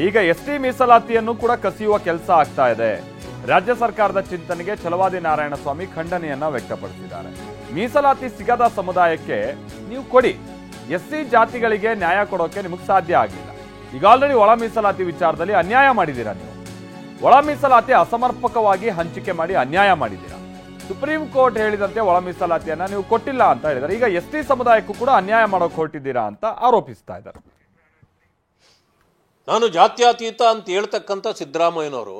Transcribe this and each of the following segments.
ಈಗ ಎಸ್ಟಿ ಮೀಸಲಾತಿಯನ್ನು ಕೂಡ ಕಸಿಯುವ ಕೆಲಸ ಆಗ್ತಾ ಇದೆ. ರಾಜ್ಯ ಸರ್ಕಾರದ ಚಿಂತನೆಗೆ ಛಲವಾದಿ ನಾರಾಯಣಸ್ವಾಮಿ ಖಂಡನೆಯನ್ನ ವ್ಯಕ್ತಪಡಿಸಿದ್ದಾರೆ. ಮೀಸಲಾತಿ ಸಿಗದ ಸಮುದಾಯಕ್ಕೆ ನೀವು ಕೊಡಿ, ಎಸ್ಸಿ ಜಾತಿಗಳಿಗೆ ನ್ಯಾಯ ಕೊಡೋಕೆ ನಿಮಗೆ ಸಾಧ್ಯ ಆಗಲಿಲ್ಲ. ಈಗ ಆಲ್ರೆಡಿ ಒಳ ಮೀಸಲಾತಿ ವಿಚಾರದಲ್ಲಿ ಅನ್ಯಾಯ ಮಾಡಿದ್ದೀರಾ. ನೀವು ಒಳ ಮೀಸಲಾತಿ ಅಸಮರ್ಪಕವಾಗಿ ಹಂಚಿಕೆ ಮಾಡಿ ಅನ್ಯಾಯ ಮಾಡಿದ್ದೀರಾ. ಸುಪ್ರೀಂ ಕೋರ್ಟ್ ಹೇಳಿದಂತೆ ಒಳ ಮೀಸಲಾತಿಯನ್ನ ನೀವು ಕೊಟ್ಟಿಲ್ಲ ಅಂತ ಹೇಳಿದ್ದಾರೆ. ಈಗ ಎಸ್ಟಿ ಸಮುದಾಯಕ್ಕೂ ಕೂಡ ಅನ್ಯಾಯ ಮಾಡೋಕೆ ಹೊರಟಿದ್ದೀರಾ ಅಂತ ಆರೋಪಿಸ್ತಾ ಇದ್ದಾರೆ. ನಾನು ಜಾತ್ಯತೀತ ಅಂತ ಹೇಳ್ತಕ್ಕಂಥ ಸಿದ್ದರಾಮಯ್ಯನವರು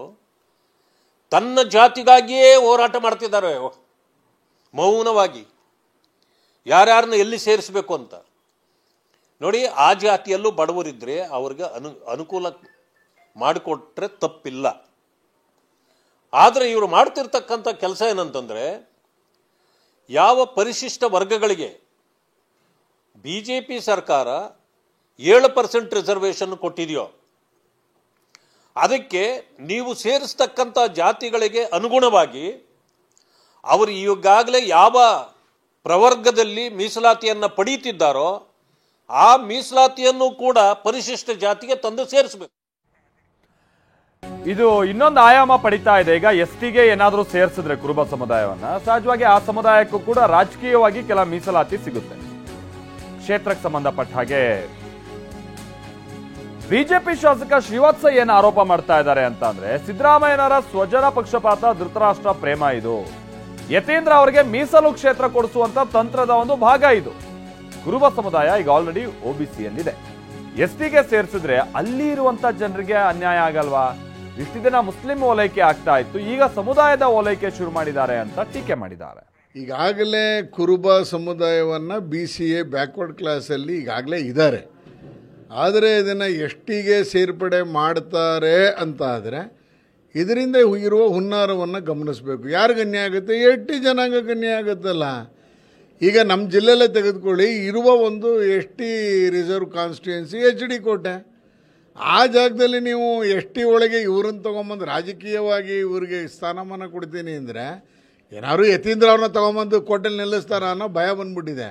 ತನ್ನ ಜಾತಿಗಾಗಿಯೇ ಹೋರಾಟ ಮಾಡ್ತಿದ್ದಾರೆ ಮೌನವಾಗಿ, ಯಾರ್ಯಾರನ್ನ ಎಲ್ಲಿ ಸೇರಿಸಬೇಕು ಅಂತ. ನೋಡಿ, ಆ ಜಾತಿಯಲ್ಲೂ ಬಡವರಿದ್ದರೆ ಅವ್ರಿಗೆ ಅನುಕೂಲ ಮಾಡಿಕೊಟ್ರೆ ತಪ್ಪಿಲ್ಲ. ಆದರೆ ಇವರು ಮಾಡ್ತಿರ್ತಕ್ಕಂಥ ಕೆಲಸ ಏನಂತಂದರೆ, ಯಾವ ಪರಿಶಿಷ್ಟ ವರ್ಗಗಳಿಗೆ BJP ಸರ್ಕಾರ 7% ರಿಸರ್ವೇಷನ್ ಕೊಟ್ಟಿದೆಯೋ ಅದಕ್ಕೆ ನೀವು ಸೇರಿಸ್ತಕ್ಕಂಥ ಜಾತಿಗಳಿಗೆ ಅನುಗುಣವಾಗಿ ಅವರು ಈಗಾಗಲೇ ಯಾವ ಪ್ರವರ್ಗದಲ್ಲಿ ಮೀಸಲಾತಿಯನ್ನು ಪಡೀತಿದ್ದಾರೋ ಆ ಮೀಸಲಾತಿಯನ್ನು ಕೂಡ ಪರಿಶಿಷ್ಟ ಜಾತಿಗೆ ತಂದು ಸೇರಿಸಬೇಕು. ಇದು ಇನ್ನೊಂದು ಆಯಾಮ ಪಡಿತಾ ಇದೆ. ಈಗ ಎಸ್ಟಿಗೆ ಏನಾದರೂ ಸೇರಿಸಿದ್ರೆ ಕುರುಬ ಸಮುದಾಯವನ್ನ, ಸಹಜವಾಗಿ ಆ ಸಮುದಾಯಕ್ಕೂ ಕೂಡ ರಾಜಕೀಯವಾಗಿ ಕೆಲ ಮೀಸಲಾತಿ ಸಿಗುತ್ತೆ. ಕ್ಷೇತ್ರಕ್ಕೆ ಸಂಬಂಧಪಟ್ಟ ಹಾಗೆ ಬಿಜೆಪಿ ಶಾಸಕ ಶ್ರೀವತ್ಸ ಏನು ಆರೋಪ ಮಾಡ್ತಾ ಇದ್ದಾರೆ ಅಂತ ಅಂದ್ರೆ, ಸಿದ್ದರಾಮಯ್ಯನವರ ಸ್ವಜನ ಪಕ್ಷಪಾತ, ಧೃತರಾಷ್ಟ್ರ ಪ್ರೇಮ ಇದು. ಯತೀಂದ್ರ ಅವರಿಗೆ ಮೀಸಲು ಕ್ಷೇತ್ರ ಕೊಡಿಸುವಂತ ತಂತ್ರದ ಒಂದು ಭಾಗ ಇದು. ಕುರುಬ ಸಮುದಾಯ ಈಗ ಆಲ್ರೆಡಿ OBCಯಲ್ಲಿದೆ. ಎಸ್ಟಿಗೆ ಸೇರಿಸಿದ್ರೆ ಅಲ್ಲಿ ಇರುವಂತ ಜನರಿಗೆ ಅನ್ಯಾಯ ಆಗಲ್ವಾ? ಇಷ್ಟು ದಿನ ಮುಸ್ಲಿಂ ಓಲೈಕೆ ಆಗ್ತಾ ಇತ್ತು, ಈಗ ಸಮುದಾಯದ ಓಲೈಕೆ ಶುರು ಮಾಡಿದ್ದಾರೆ ಅಂತ ಟೀಕೆ ಮಾಡಿದ್ದಾರೆ. ಈಗಾಗಲೇ ಕುರುಬ ಸಮುದಾಯವನ್ನು BCA ಬ್ಯಾಕ್ವರ್ಡ್ ಕ್ಲಾಸಲ್ಲಿ ಈಗಾಗಲೇ ಇದ್ದಾರೆ. ಆದರೆ ಇದನ್ನು ಎಷ್ಟಿಗೆ ಸೇರ್ಪಡೆ ಮಾಡ್ತಾರೆ ಅಂತ ಆದರೆ ಇದರಿಂದ ಇರುವ ಹುನ್ನಾರವನ್ನು ಗಮನಿಸಬೇಕು. ಯಾರಿಗೆ ಅನ್ಯಾಯ ಆಗುತ್ತೆ? ಎಷ್ಟಿ ಜನಾಂಗಕ್ಕೆ ಅನ್ಯಾಯ ಆಗುತ್ತಲ್ಲ. ಈಗ ನಮ್ಮ ಜಿಲ್ಲೆಯಲ್ಲೇ ತೆಗೆದುಕೊಳ್ಳಿ, ಇರುವ ಒಂದು ಎಷ್ಟಿ ರಿಸರ್ವ್ ಕಾನ್ಸ್ಟಿಟ್ಯೂನ್ಸಿ HD ಕೋಟೆ. ಆ ಜಾಗದಲ್ಲಿ ನೀವು ಎಷ್ಟಿ ಒಳಗೆ ಇವ್ರನ್ನ ತೊಗೊಂಬಂದು ರಾಜಕೀಯವಾಗಿ ಇವ್ರಿಗೆ ಸ್ಥಾನಮಾನ ಕೊಡ್ತೀನಿ ಅಂದರೆ, ಏನಾದ್ರು ಯತೀಂದ್ರ ಅವ್ರನ್ನ ತೊಗೊಂಬಂದು ಕೋಟೆಯಲ್ಲಿ ನಿಲ್ಲಿಸ್ತಾರ ಅನ್ನೋ ಭಯ ಬಂದ್ಬಿಟ್ಟಿದೆ.